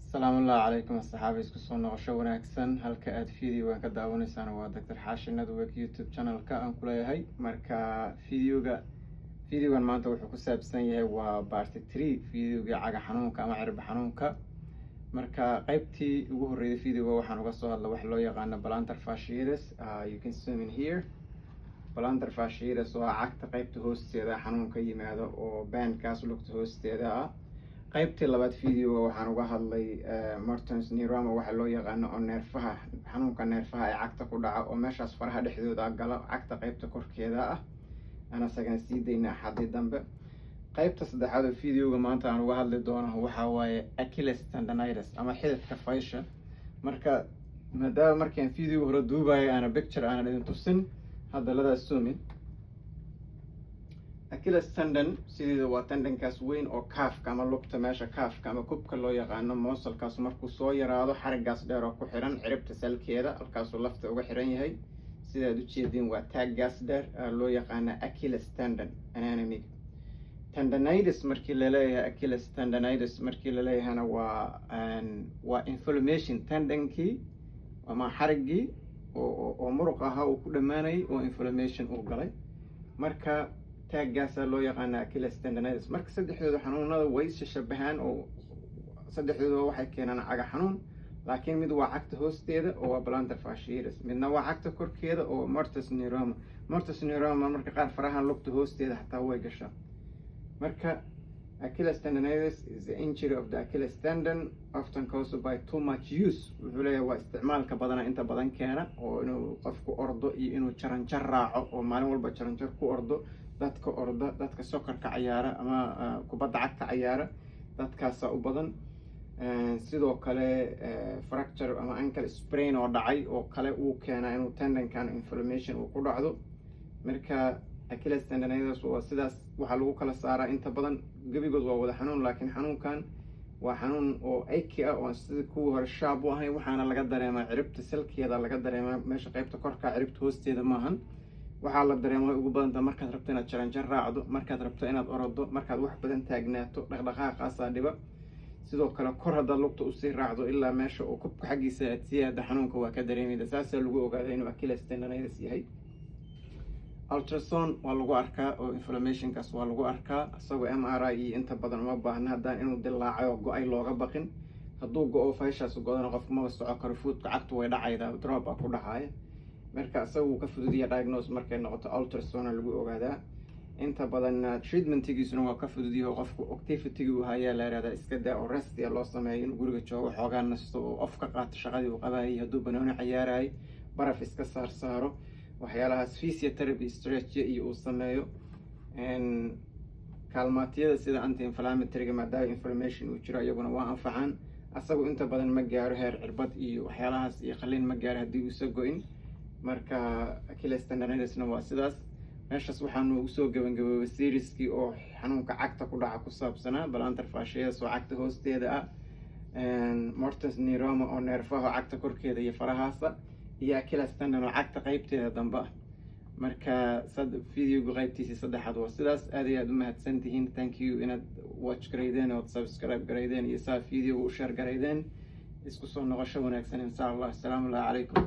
السلام الله عليكم الصحابة isku soo noqosho wanaagsan halka aad fiidiyowgan ka daawanaysaan waa Dr. Xaashi Network YouTube channel-ka aan ku leeyahay marka fiidiyowgan maanta wuxuu ku saabsan yahay waa part 3 fiidiyowga caga xanuunka ama cirib xanuunka marka qaybtii ugu horeeyay fiidiyowga waxaan uga soo hadlay wax loo yaqaan plantar fasciitis you can see in here plantar fasciitis waa cagta qaybta hoosteeda xanuunka yimaado oo bandkaas lugta hoosteeda ah qaybtii labaad fiidiyowga waxaan uga hadlay Morton's neuroma waxa loo yaqaan oo neerfaha xanuunka neerfaha ee cagta ku dhaca oo meeshaas faraha dhexdooda gala cagta qaybta korkeeda ah ana sagan sii deynaa xadii dambe qaybta saddexaad ee fiidiyowga maanta aan uga hadli doono waxa waaye Achilles tendonitis ama xididka faysha marka maadaama markaan fiidiyowga hore duubayo ana picture aan idin tusin hadda la zoomin Achilles tendon sidii waa tendonkaas weyn oo kaafka ama lugta meesha kaafka ama kubka loo yaqaano muscle-kaas markuu soo yaraado xarigaas dheer oo ku xiran ciribta salkeeda halkaasuu lafta uga xiran yahay sidaad u jeedin waa taaggaas dheer loo yaqaano Achilles tendon anatomy tendonitis markii la leeyahay Achilles tendonitis markii la leeyahayna waa inflammation tendonkii ama xarigii oo muruq ahaa uu ku dhamaanayay oo inflammation uu galay marka taaggaas loo yaqaan Achilles tendonitis marka saddexdooda xanuunada way shabahaan oo saddexdooda waxay keenaan caga xanuun laakiin mid waa cagta hoosteeda oo waa plantar fasciitis midna waa cagta korkeeda oo Morton's neuroma marka qaar farahan lugta hoosteeda xataa way gashaa marka Achilles tendonitis is the injury of the Achilles tendon often caused by too much use wuxuu leeyahay waa isticmaalka badana inta badan keena oo inuu qofku ordo iyo inuu jaranjar raaco oo maalin walba jaranjar ku ordo dadka soccer-ka ciyaara ama kubadda cagta ciyaara dadkaas u badan sidoo kale fracture ama ankle sprain oo dhacay oo kale uu keenaa inuu tendonkan inflammation uu ku dhacdo marka Achilles tendonitis waa sidaas waxa lagu kala saaraa inta badan gabigood waa wada xanuun laakiin xanuunkan waa xanuun oo ache ah oo sida kuwa hore shaab u ahayn waxaana laga dareemaa ciribta salkeeda laga dareemaa meesha qaybta korka ciribta hoosteeda maahan waxaa la dareemaa ugu badanta markaad rabto inaad jaranjar raacdo markaad rabto inaad orodo markaad wax badan taagnaato dhaqdhaqaaqaasaa dhiba sidoo kale kor haddaad lugta usii raacdo ilaa meesha oo kubka xaggiisa aad sii aada xanuunka waa ka dareemayda saasaa lagu ogaaday inuu Achilles tendonitis yahay ultrasound waa lagu arkaa oo inflammationkaas waa lagu arkaa isagoo MRI iyo inta badan uma baahna haddaan inuu dilaacay oo go-ay looga baqin hadduu go-o fayshaas go-dana qofku maba soco karo fuudka cagtu way dhacaydaa drop ku dhacaya marka isagu ka fududiya diagnose markay noqoto ultrasound lagu ogaadaa inta badan treatmentigiisuna waa ka fududiyo qofku activity uu hayaa la yiraahdaa iska daa oo rest ya loo sameeyo in guriga joogo xoogaa nasto oo off ka qaato shaqadii uu qabaayay hadduu banooni ciyaaraay baraf iska saaro waxyaalahaas physiotherapy stretch iyo uu sameeyo kaalmaatiyada sida anti-inflammatory maadaama inflammation uu jiro iyaguna waa anfacaan asagu inta badan ma gaaro heer cirbad iyo waxyaalahaas iyo qalliin ma gaaro haddii uu soo go'in marka Achilles tendonitisna waa sidaas meeshaas waxaanu ugu soo gabagaboobay serieskii oo xanuunka cagta ku dhaca ku saabsanaa plantar fasciitis oo cagta hoosteeda ah Morton's neuroma oo neerfaha cagta korkeeda iyo farahaasa iyo Achilles tendon oo cagta qaybteeda dambe marka fiidiyowga qaybtiisa saddexaad waa sidaas aad iyo aad u mahadsantihiin thank you inaad watch gareydeen oo subscribe gareydeen iyo saa fiidiyowga u share gareydeen isku soo noqosho wanaagsan insha Allah assalaamu calaykum